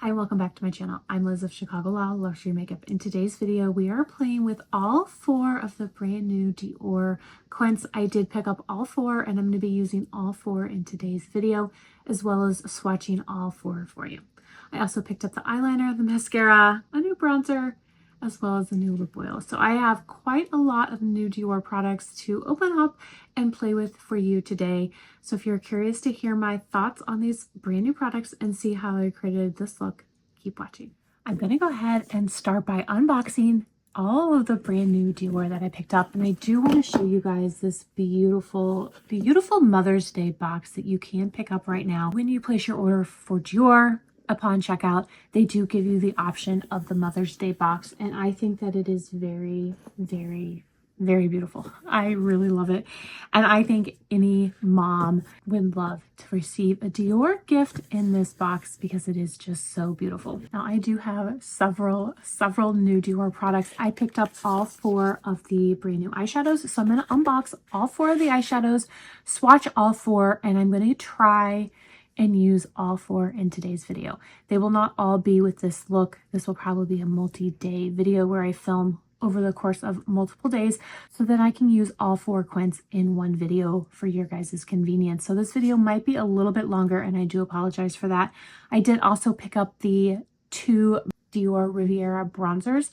Hi, welcome back to my channel. I'm Liz of Chicago Law Luxury Makeup. In today's video, we are playing with all four of the brand new Dior Quints. I did pick up all four and I'm going to be using all four in today's video, as well as swatching all four for you. I also picked up the eyeliner, the mascara, a new bronzer, as well as a new lip oil. So I have quite a lot of new Dior products to open up and play with for you today. So if you're curious to hear my thoughts on these brand new products and see how I created this look, keep watching. I'm going to go ahead and start by unboxing all of the brand new Dior that I picked up. And I do want to show you guys this beautiful Mother's Day box that you can pick up right now. When you place your order for Dior, upon checkout, they do give you the option of the Mother's Day box. And I think that it is very, very, very beautiful. I really love it. And I think any mom would love to receive a Dior gift in this box because it is just so beautiful. Now I do have several new Dior products. I picked up all four of the brand new eyeshadows. So I'm going to unbox all four of the eyeshadows, swatch all four, and I'm going to try and use all four in today's video. They will not all be with this look. This will probably be a multi-day video where I film over the course of multiple days so that I can use all four Quints in one video for your guys' convenience. So this video might be a little bit longer and I do apologize for that. I did also pick up the two Dior Riviera bronzers.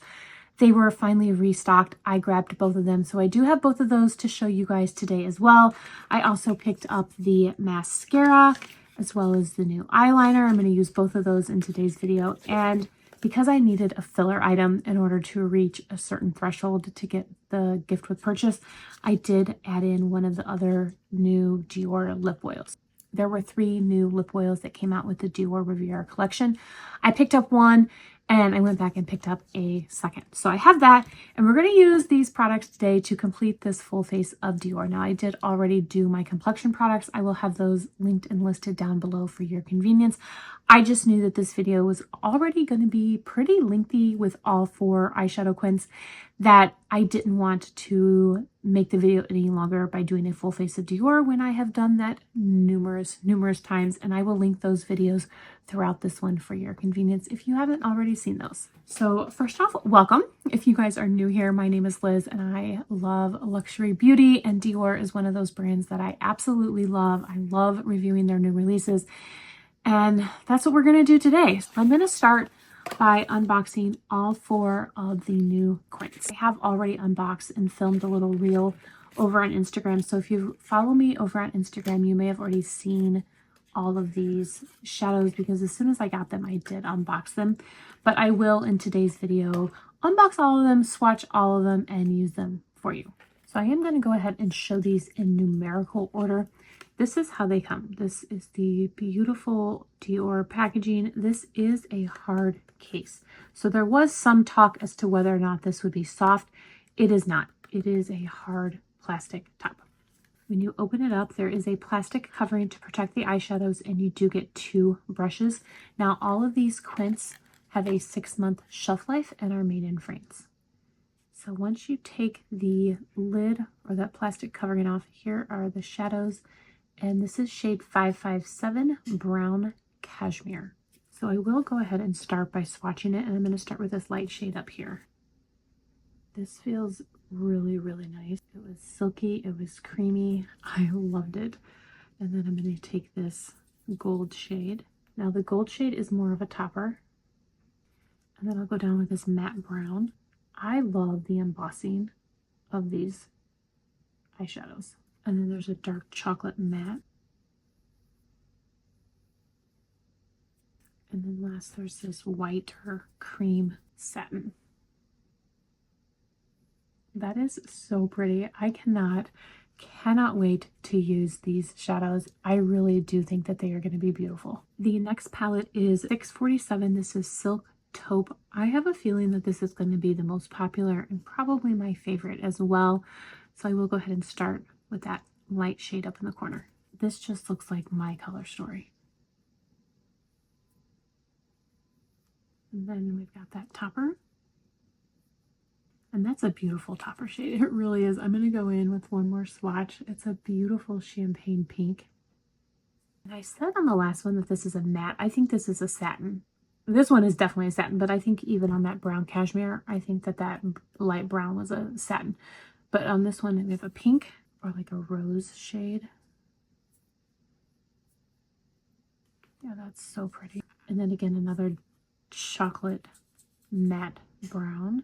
They were finally restocked. I grabbed both of them. So I do have both of those to show you guys today as well. I also picked up the mascara as well as the new eyeliner. I'm going to use both of those in today's video. And because I needed a filler item in order to reach a certain threshold to get the gift with purchase, I did add in one of the other new Dior lip oils. There were 3 new lip oils that came out with the Dior Riviera collection. I picked up one and I went back and picked up a second. So I have that, and we're going to use these products today to complete this full face of Dior. Now I did already do my complexion products. I will have those linked and listed down below for your convenience. I just knew that this video was already going to be pretty lengthy with all 4 eyeshadow Quints, that I didn't want to make the video any longer by doing a full face of Dior when I have done that numerous times, and I will link those videos throughout this one for your convenience if you haven't already seen those. So first off, welcome. If you guys are new here, my name is Liz and I love luxury beauty, and Dior is one of those brands that I absolutely love. I love reviewing their new releases, and that's what we're going to do today. So I'm going to start by unboxing all 4 of the new Quints. I have already unboxed and filmed a little reel over on Instagram. So if you follow me over on Instagram, you may have already seen all of these shadows because as soon as I got them, I did unbox them. But I will in today's video unbox all of them, swatch all of them, and use them for you. So I am going to go ahead and show these in numerical order. This is how they come. This is the beautiful Dior packaging. This is a hard case. So there was some talk as to whether or not this would be soft. It is not. It is a hard plastic top. When you open it up, there is a plastic covering to protect the eyeshadows, and you do get 2 brushes. Now, all of these Quints have a 6-month shelf life and are made in France. So once you take the lid or that plastic covering off, here are the shadows. And this is shade 557 Brown Cashmere. So I will go ahead and start by swatching it, and I'm going to start with this light shade up here. This feels really nice. It was silky, it was creamy. I loved it. And then I'm going to take this gold shade. Now the gold shade is more of a topper. And then I'll go down with this matte brown. I love the embossing of these eyeshadows. And then there's a dark chocolate matte. And then last there's this white or cream satin. That is so pretty. I cannot wait to use these shadows. I really do think that they are going to be beautiful. The next palette is 647. This is Silk Taupe. I have a feeling that this is going to be the most popular and probably my favorite as well. So I will go ahead and start with that light shade up in the corner. This just looks like my color story. And then we've got that topper. And that's a beautiful topper shade. It really is. I'm going to go in with one more swatch. It's a beautiful champagne pink. And I said on the last one that this is a matte. I think this is a satin. This one is definitely a satin, but I think even on that brown cashmere, I think that that light brown was a satin. But on this one, we have a pink or like a rose shade. Yeah, that's so pretty. And then again, another chocolate matte brown.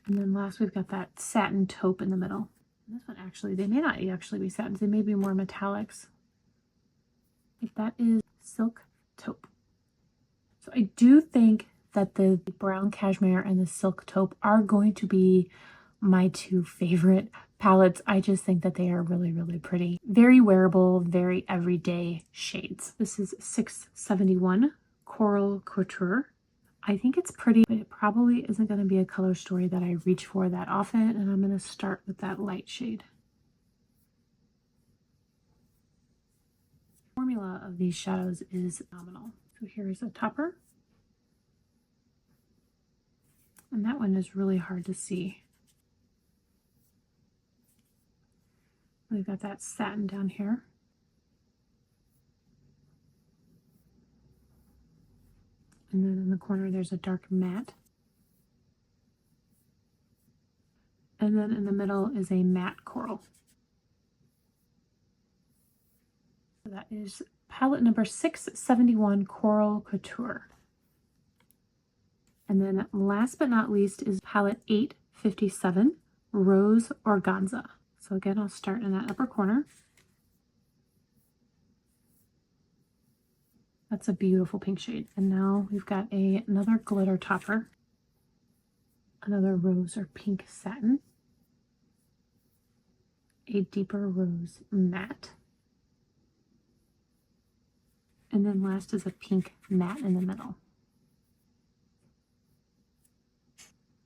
And then last, we've got that satin taupe in the middle. And this one actually, they may not actually be satins. They may be more metallics. But that is silk taupe. So I do think that the brown cashmere and the silk taupe are going to be my two favorite palettes. I just think that they are really, really pretty. Very wearable, very everyday shades. This is 671 Coral Couture. I think it's pretty, but it probably isn't going to be a color story that I reach for that often. And I'm going to start with that light shade. The formula of these shadows is phenomenal. So here's a topper. And that one is really hard to see. We've got that satin down here. And then in the corner, there's a dark matte. And then in the middle is a matte coral. So that is palette number 671 Coral Couture. And then last but not least is palette 857 Rose Organza. So again, I'll start in that upper corner. That's a beautiful pink shade. And now we've got another glitter topper, another rose or pink satin, a deeper rose matte, and then last is a pink matte in the middle.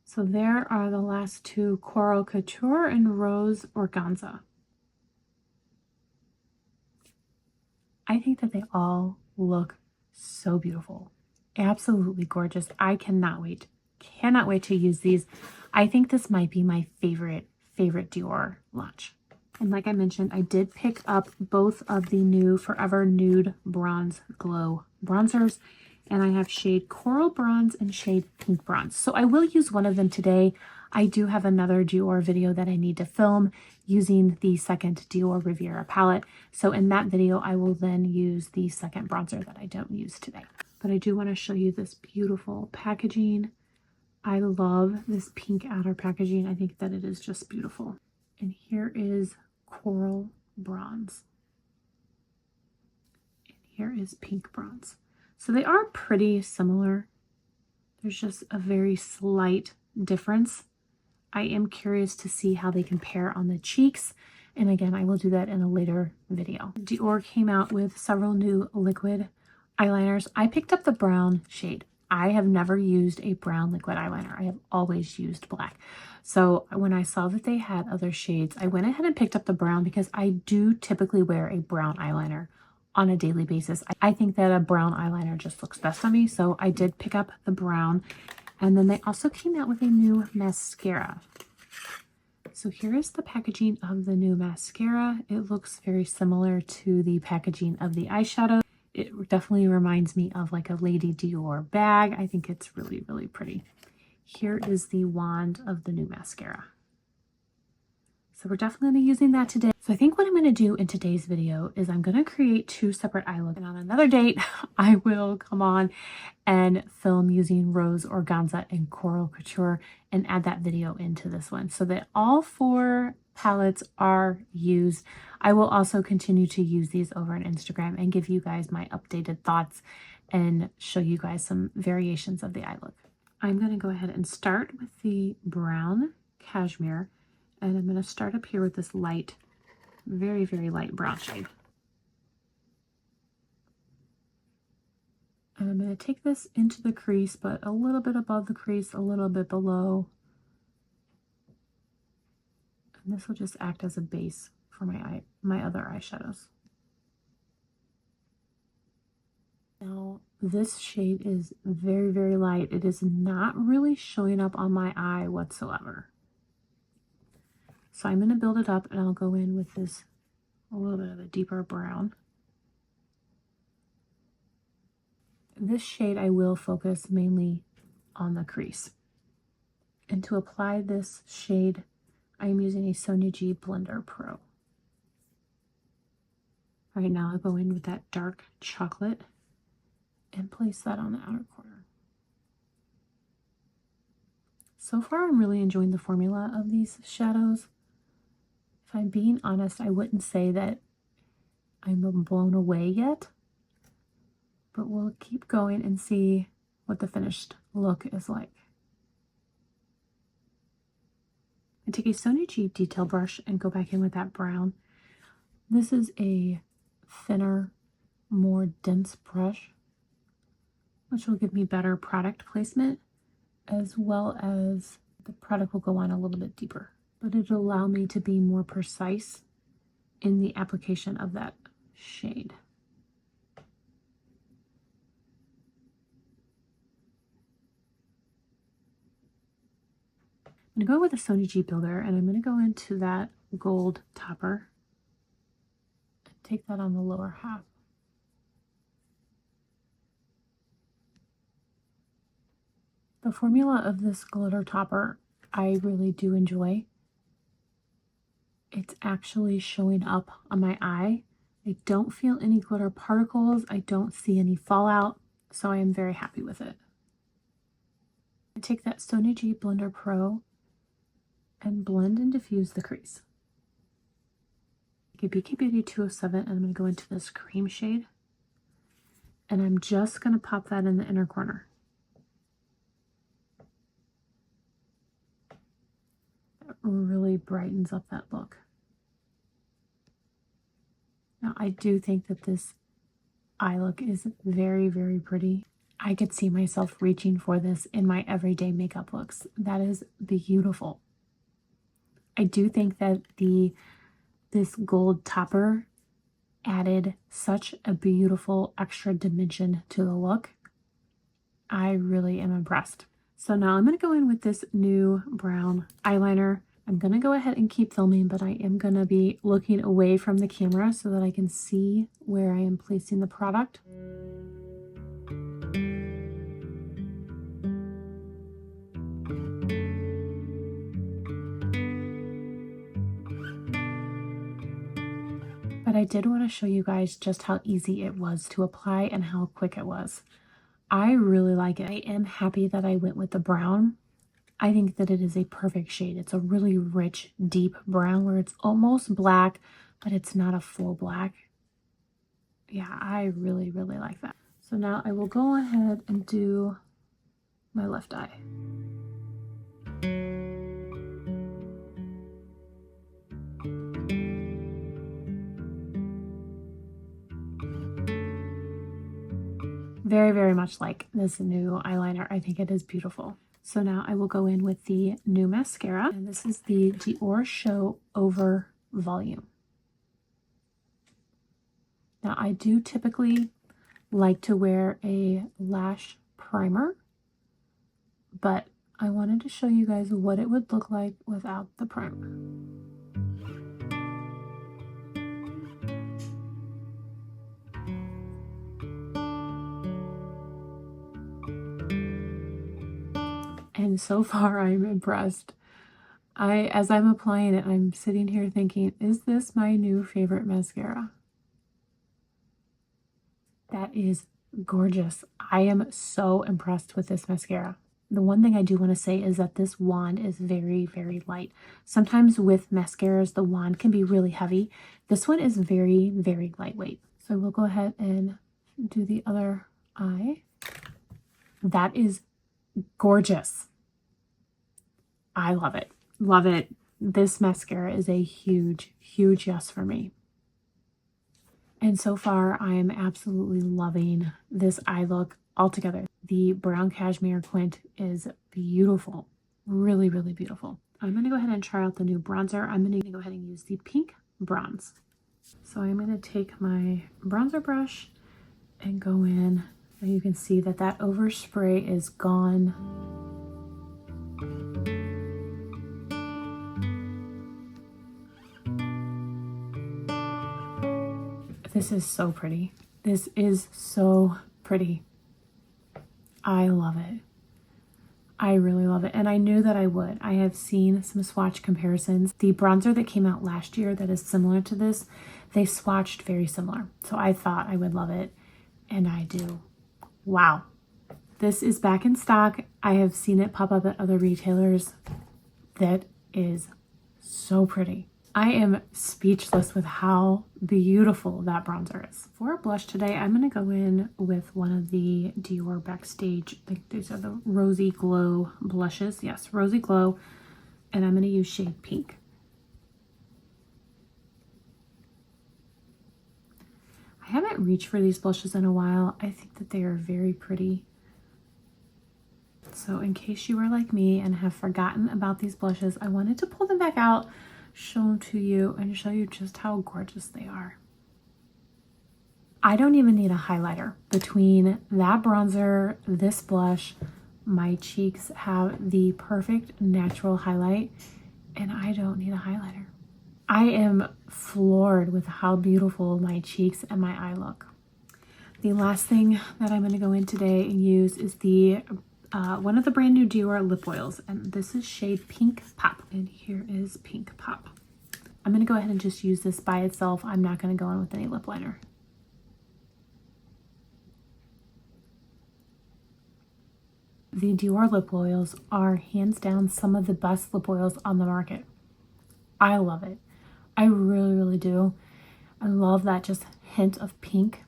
So there are the last two, Coral Couture and Rose Organza. I think that they all look so beautiful. Absolutely gorgeous. I cannot wait. Cannot wait to use these. I think this might be my favorite Dior launch. And like I mentioned, I did pick up both of the new Forever Nude Bronze Glow bronzers. And I have shade Coral Bronze and shade Pink Bronze. So I will use one of them today. I do have another Dior video that I need to film using the second Dior Riviera palette. So in that video, I will then use the second bronzer that I don't use today. But I do want to show you this beautiful packaging. I love this pink outer packaging. I think that it is just beautiful. And here is Coral Bronze. And here is Pink Bronze. So they are pretty similar. There's just a very slight difference. I am curious to see how they compare on the cheeks. And again, I will do that in a later video. Dior came out with several new liquid eyeliners. I picked up the brown shade. I have never used a brown liquid eyeliner. I have always used black. So when I saw that they had other shades, I went ahead and picked up the brown because I do typically wear a brown eyeliner on a daily basis. I think that a brown eyeliner just looks best on me, so I did pick up the brown. And then they also came out with a new mascara. So here is the packaging of the new mascara. It looks very similar to the packaging of the eyeshadow. It definitely reminds me of like a Lady Dior bag. I think it's really, really pretty. Here is the wand of the new mascara. So we're definitely going to be using that today. So I think what I'm going to do in today's video is I'm going to create two separate eye looks. And on another date, I will come on and film using Rose Organza and Coral Couture and add that video into this one so that all four palettes are used. I will also continue to use these over on Instagram and give you guys my updated thoughts and show you guys some variations of the eye look. I'm going to go ahead and start with the brown cashmere. And I'm going to start up here with this light, very, very light brown shade. And I'm going to take this into the crease, but a little bit above the crease, a little bit below. And this will just act as a base for my other eyeshadows. Now, this shade is very, very light. It is not really showing up on my eye whatsoever. So I'm going to build it up and I'll go in with this a little bit of a deeper brown. this shade I will focus mainly on the crease. And to apply this shade, I am using a Sonia G Blender Pro. All right, now I'll go in with that dark chocolate and place that on the outer corner. So far, I'm really enjoying the formula of these shadows. If I'm being honest, I wouldn't say that I'm blown away yet, but we'll keep going and see what the finished look is like. I take a Sonia G detail brush and go back in with that brown. This is a thinner, more dense brush, which will give me better product placement, as well as the product will go on a little bit deeper, but it'll allow me to be more precise in the application of that shade. I'm going to go with a Sonia G Builder, and I'm going to go into that gold topper and take that on the lower half. The formula of this glitter topper I really do enjoy. It's actually showing up on my eye. I don't feel any glitter particles. I don't see any fallout, so I am very happy with it. I take that Sonia G Blender Pro and blend and diffuse the crease. Okay, BK Beauty 207, and I'm going to go into this cream shade, and I'm just going to pop that in the inner corner. That really brightens up that look. Now, I do think that this eye look is very, very pretty. I could see myself reaching for this in my everyday makeup looks. That is beautiful. I do think that this gold topper added such a beautiful extra dimension to the look. I really am impressed. So now I'm going to go in with this new brown eyeliner. I'm going to go ahead and keep filming, but I am going to be looking away from the camera so that I can see where I am placing the product. But I did want to show you guys just how easy it was to apply and how quick it was. I really like it. I am happy that I went with the brown. I think that it is a perfect shade. It's a really rich, deep brown where it's almost black, but it's not a full black. Yeah, I really, really like that. So now I will go ahead and do my left eye. Very, very much like this new eyeliner. I think it is beautiful. So now I will go in with the new mascara, and this is the Diorshow Overvolume. Now I do typically like to wear a lash primer, but I wanted to show you guys what it would look like without the primer. And so far I'm impressed. As I'm applying it, I'm sitting here thinking, is this my new favorite mascara? That is gorgeous. I am so impressed with this mascara. The one thing I do want to say is that this wand is very, very light. Sometimes with mascaras, the wand can be really heavy. This one is very, very lightweight. So we'll go ahead and do the other eye. That is gorgeous. I love it. Love it. This mascara is a huge, huge yes for me. And so far, I am absolutely loving this eye look altogether. The brown cashmere quint is beautiful. Really, really beautiful. I'm going to go ahead and try out the new bronzer. I'm going to go ahead and use the pink bronze. So I'm going to take my bronzer brush and go in. And you can see that that overspray is gone. This is so pretty. This is so pretty. I love it. I really love it. And I knew that I would. I have seen some swatch comparisons. The bronzer that came out last year that is similar to this, they swatched very similar. So I thought I would love it. And I do. Wow. This is back in stock. I have seen it pop up at other retailers. That is so pretty. I am speechless with how beautiful that bronzer is. For a blush today, I'm going to go in with one of the Dior Backstage. I think these are the Rosy Glow blushes. Yes, Rosy Glow. And I'm going to use shade Pink. I haven't reached for these blushes in a while. I think that they are very pretty. So in case you are like me and have forgotten about these blushes, I wanted to pull them back out, show them to you, and show you just how gorgeous they are. I don't even need a highlighter. Between that bronzer, this blush, my cheeks have the perfect natural highlight, and I don't need a highlighter. I am floored with how beautiful my cheeks and my eye look. The last thing that I'm going to go in today and use is the one of the brand new Dior lip oils, and this is shade Pink Pop, and here is Pink Pop. I'm going to go ahead and just use this by itself. I'm not going to go in with any lip liner. The Dior lip oils are hands down some of the best lip oils on the market. I love it. I really, really do. I love that just hint of pink.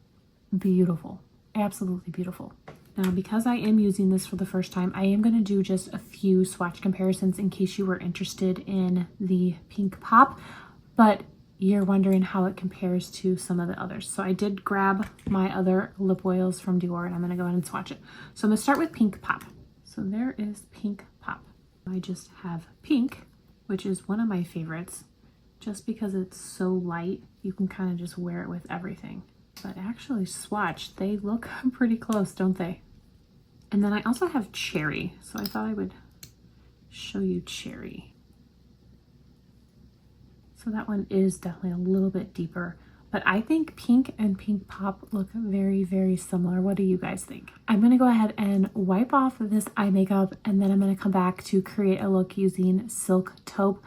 Beautiful. Absolutely beautiful. Now, because I am using this for the first time, I am going to do just a few swatch comparisons in case you were interested in the Pink Pop, but you're wondering how it compares to some of the others. So I did grab my other lip oils from Dior, and I'm going to go ahead and swatch it. So I'm going to start with Pink Pop. So there is Pink Pop. I just have pink, which is one of my favorites, just because it's so light. You can kind of just wear it with everything. But actually swatched, they look pretty close, don't they? And then I also have Cherry, so I thought I would show you Cherry. So that one is definitely a little bit deeper, but I think Pink and Pink Pop look very, very similar. What do you guys think? I'm going to go ahead and wipe off this eye makeup, and then I'm going to come back to create a look using Silk Taupe.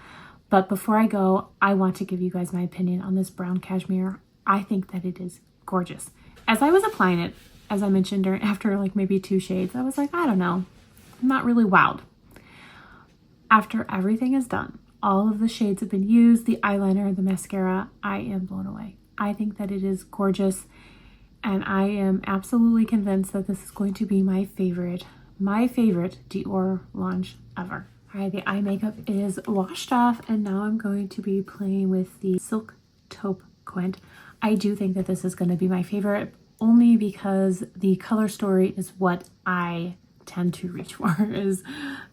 But before I go, I want to give you guys my opinion on this brown cashmere. I think that it is gorgeous. As I was applying it, as I mentioned, after like maybe 2 shades, I was like, I don't know, I'm not really wowed. After everything is done, all of the shades have been used, the eyeliner, the mascara, I am blown away. I think that it is gorgeous, and I am absolutely convinced that this is going to be my favorite Dior launch ever. All right, the eye makeup is washed off, and now I'm going to be playing with the Silk Taupe Quint. I do think that this is going to be my favorite, only because the color story is what I tend to reach for, is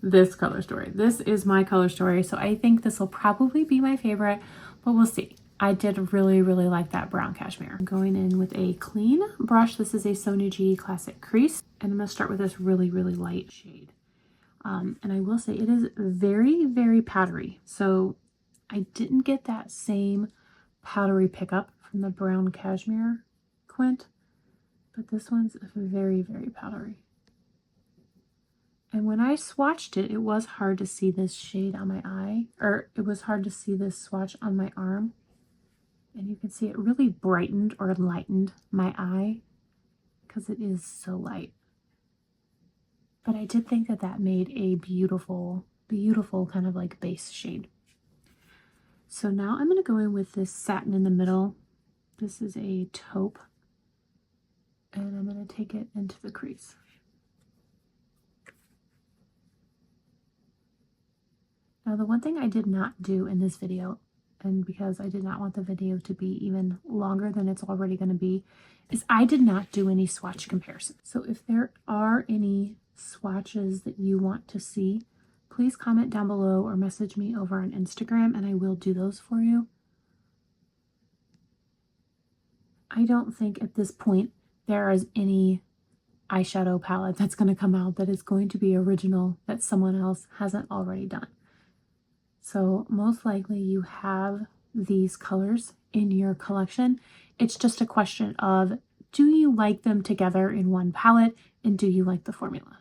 this color story. This is my color story, so I think this will probably be my favorite, but we'll see. I did really, really like that brown cashmere. I'm going in with a clean brush. This is a Sonia G Classic Crease, and I'm going to start with this really, really light shade. And I will say it is very, very powdery, so I didn't get that same powdery pickup from the brown cashmere Quint, but this one's very, very powdery. And when I swatched it, it was hard to see this shade on my eye, or it was hard to see this swatch on my arm. And you can see it really brightened or lightened my eye because it is so light. But I did think that that made a beautiful, beautiful kind of like base shade. So now I'm going to go in with this satin in the middle. This is a taupe, and I'm going to take it into the crease. Now, the one thing I did not do in this video, and because I did not want the video to be even longer than it's already going to be, is I did not do any swatch comparisons. So if there are any swatches that you want to see, please comment down below or message me over on Instagram, and I will do those for you. I don't think at this point there is any eyeshadow palette that's going to come out that is going to be original that someone else hasn't already done. So most likely you have these colors in your collection. It's just a question of, do you like them together in one palette? And do you like the formula?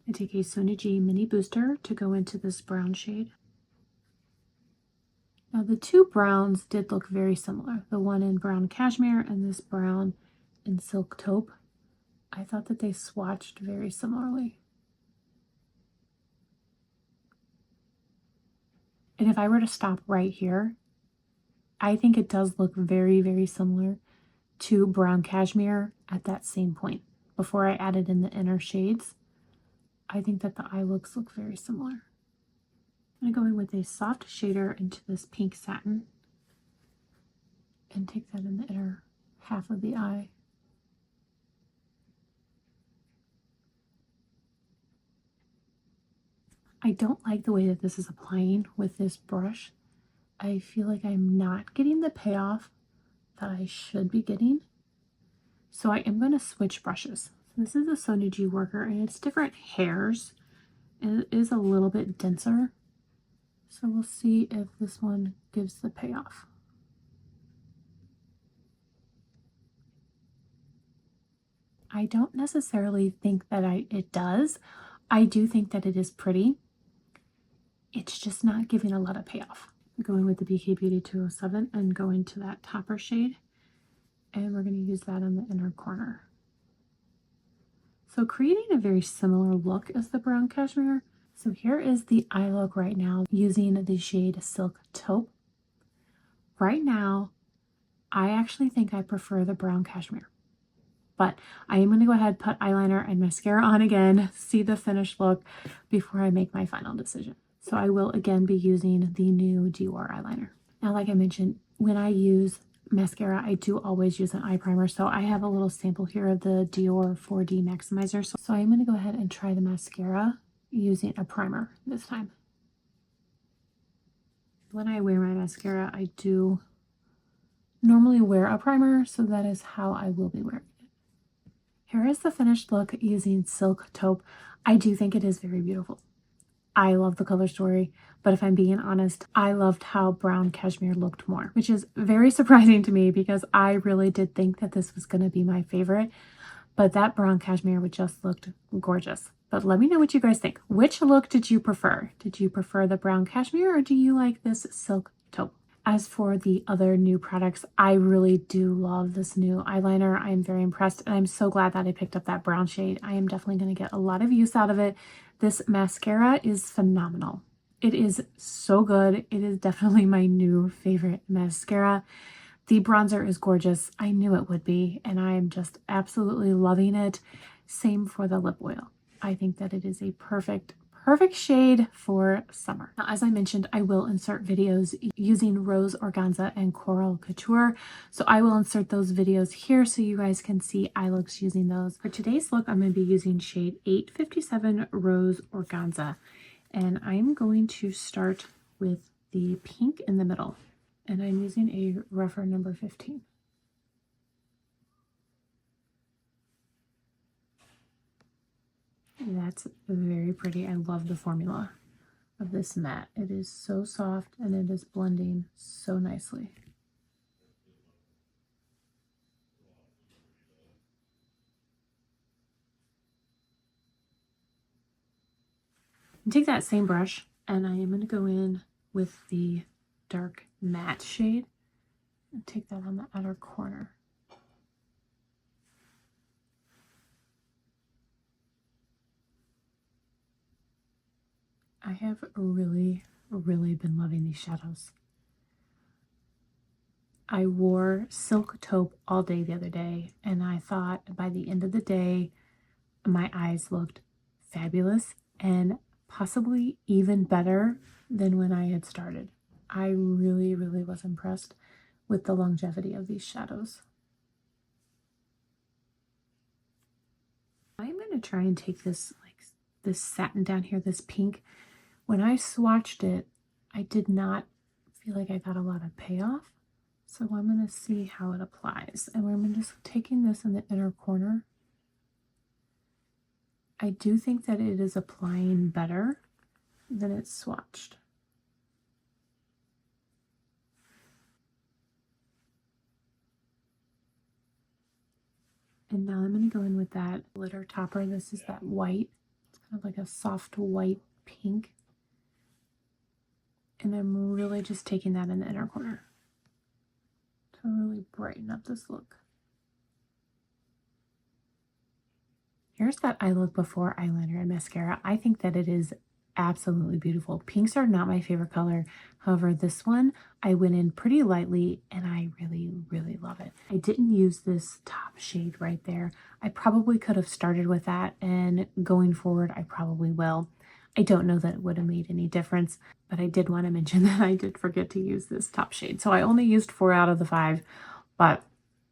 I take a Sonia G Mini Booster to go into this brown shade. Now the two browns did look very similar. The one in brown cashmere and this brown in silk taupe. I thought that they swatched very similarly. And if I were to stop right here, I think it does look very, very similar to brown cashmere at that same point. Before I added in the inner shades, I think that the eye looks look very similar. I'm going to go in with a soft shader into this pink satin and take that in the inner half of the eye. I don't like the way that this is applying with this brush. I feel like I'm not getting the payoff that I should be getting. So I am going to switch brushes. This is a Sonia G Worker and it's different hairs and it is a little bit denser. So we'll see if this one gives the payoff. I don't necessarily think that it does. I do think that it is pretty. It's just not giving a lot of payoff. I'm going with the BK Beauty 207 and go into that topper shade. And we're going to use that in the inner corner. So creating a very similar look as the brown cashmere. So here is the eye look right now using the shade Silk Taupe. Right now, I actually think I prefer the brown cashmere. But I am going to go ahead, put eyeliner and mascara on again, see the finished look before I make my final decision. So I will again be using the new Dior eyeliner. Now, like I mentioned, when I use mascara, I do always use an eye primer. So I have a little sample here of the Dior 4D Maximizer. So I'm going to go ahead and try the mascara using a primer this time. When I wear my mascara, I do normally wear a primer, so that is how I will be wearing it. Here is the finished look using Silk Taupe. I do think it is very beautiful. I love the color story, but if I'm being honest, I loved how brown cashmere looked more, which is very surprising to me because I really did think that this was going to be my favorite, but that brown cashmere would just looked gorgeous. But let me know what you guys think. Which look did you prefer? Did you prefer the brown cashmere or do you like this Silk Taupe? As for the other new products, I really do love this new eyeliner. I am very impressed and I'm so glad that I picked up that brown shade. I am definitely going to get a lot of use out of it. This mascara is phenomenal. It is so good. It is definitely my new favorite mascara. The bronzer is gorgeous. I knew it would be, and I am just absolutely loving it. Same for the lip oil. I think that it is a perfect shade for summer. Now, as I mentioned, I will insert videos using Rose Organza and Coral Couture. So I will insert those videos here so you guys can see eye looks using those. For today's look, I'm going to be using shade 857 Rose Organza. And I'm going to start with the pink in the middle. And I'm using a rougher number 15. That's very pretty. I love the formula of this matte. It is so soft and it is blending so nicely. And take that same brush and I am going to go in with the dark matte shade and take that on the outer corner. I have really been loving these shadows. I wore Silk Taupe all day the other day, and I thought by the end of the day, my eyes looked fabulous and possibly even better than when I had started. I really was impressed with the longevity of these shadows. I'm going to try and take this, like this satin down here, this pink. When I swatched it, I did not feel like I got a lot of payoff. So I'm going to see how it applies. And I'm just taking this in the inner corner. I do think that it is applying better than it's swatched. And now I'm going to go in with that glitter topper. This is that white. It's kind of like a soft white pink. And I'm really just taking that in the inner corner to really brighten up this look. Here's that eye look before eyeliner and mascara. I think that it is absolutely beautiful. Pinks are not my favorite color. However, this one, I went in pretty lightly and I really, really love it. I didn't use this top shade right there. I probably could have started with that, and going forward, I probably will. I don't know that it would have made any difference, but I did want to mention that I did forget to use this top shade. So I only used 4 out of the 5, but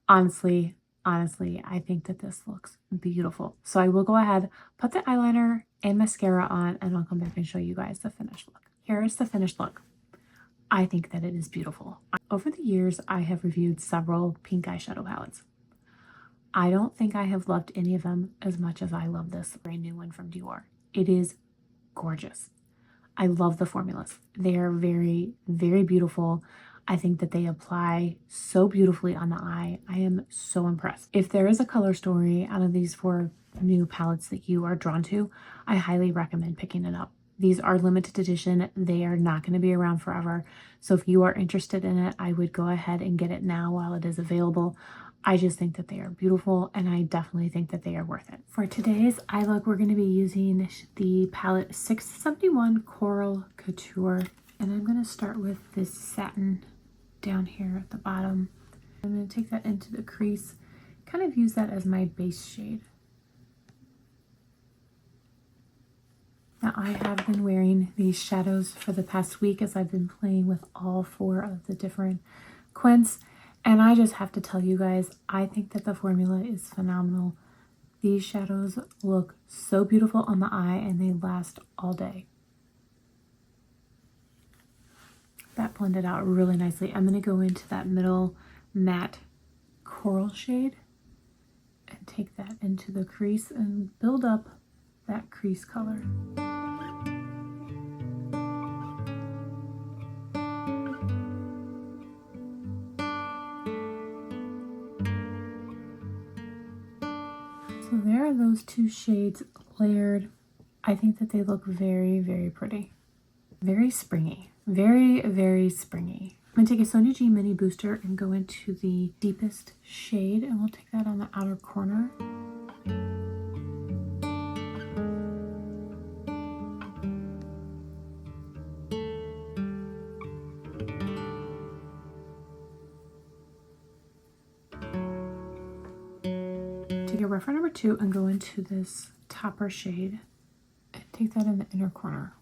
honestly, I think that this looks beautiful. So I will go ahead, put the eyeliner and mascara on, and I'll come back and show you guys the finished look. Here is the finished look. I think that it is beautiful. Over the years, I have reviewed several pink eyeshadow palettes. I don't think I have loved any of them as much as I love this brand new one from Dior. It is gorgeous. I love the formulas. They are very, very beautiful. I think that they apply so beautifully on the eye. I am so impressed. If there is a color story out of these 4 new palettes that you are drawn to, I highly recommend picking it up. These are limited edition. They are not going to be around forever. So if you are interested in it, I would go ahead and get it now while it is available. I just think that they are beautiful, and I definitely think that they are worth it. For today's eye look, we're going to be using the palette 671 Coral Couture, and I'm going to start with this satin down here at the bottom. I'm going to take that into the crease, kind of use that as my base shade. Now I have been wearing these shadows for the past week as I've been playing with all 4 of the different quints, and I just have to tell you guys, I think that the formula is phenomenal. These shadows look so beautiful on the eye, and they last all day. That blended out really nicely. I'm going to go into that middle matte coral shade and take that into the crease and build up that crease color. So there are those 2 shades layered. I think that they look very, very pretty. Very springy. Very, very springy. I'm going to take a Sonia G Mini Booster and go into the deepest shade, and we'll take that on the outer corner. Take a reference number 2 and go into this topper shade and take that in the inner corner.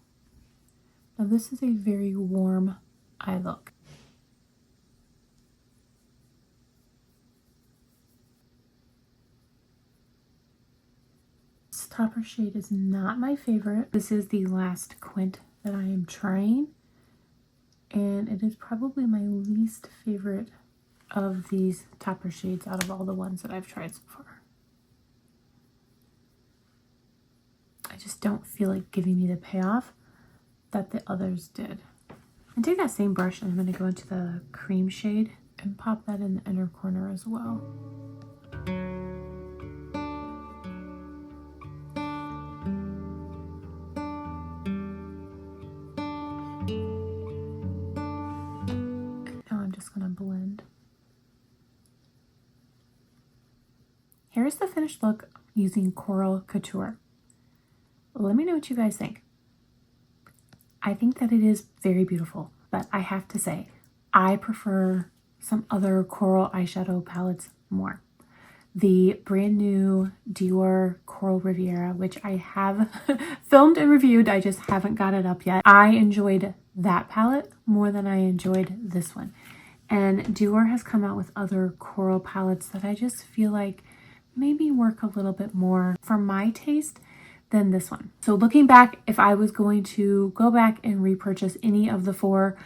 Now this is a very warm eye look. This topper shade is not my favorite. This is the last quint that I am trying, and it is probably my least favorite of these topper shades out of all the ones that I've tried so far. I just don't feel like giving me the payoff that the others did. And take that same brush, and I'm going to go into the cream shade and pop that in the inner corner as well. And now I'm just going to blend. Here's the finished look using Coral Couture. Let me know what you guys think. I think that it is very beautiful, but I have to say, I prefer some other coral eyeshadow palettes more. The brand new Dior Coral Riviera, which I have filmed and reviewed, I just haven't got it up yet. I enjoyed that palette more than I enjoyed this one. And Dior has come out with other coral palettes that I just feel like maybe work a little bit more for my taste than this one. So looking back, if I was going to go back and repurchase any of the 4,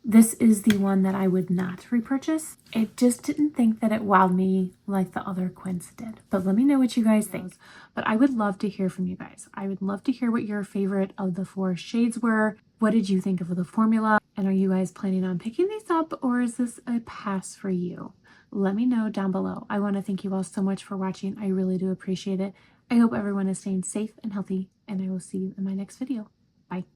this is the one that I would not repurchase. It just didn't think that it wowed me like the other quints did. But let me know what you guys think. But I would love to hear from you guys. I would love to hear what your favorite of the 4 shades were. What did you think of the formula? And are you guys planning on picking these up, or is this a pass for you? let me know down below. I want to thank you all so much for watching. I really do appreciate it. I hope everyone is staying safe and healthy, and I will see you in my next video.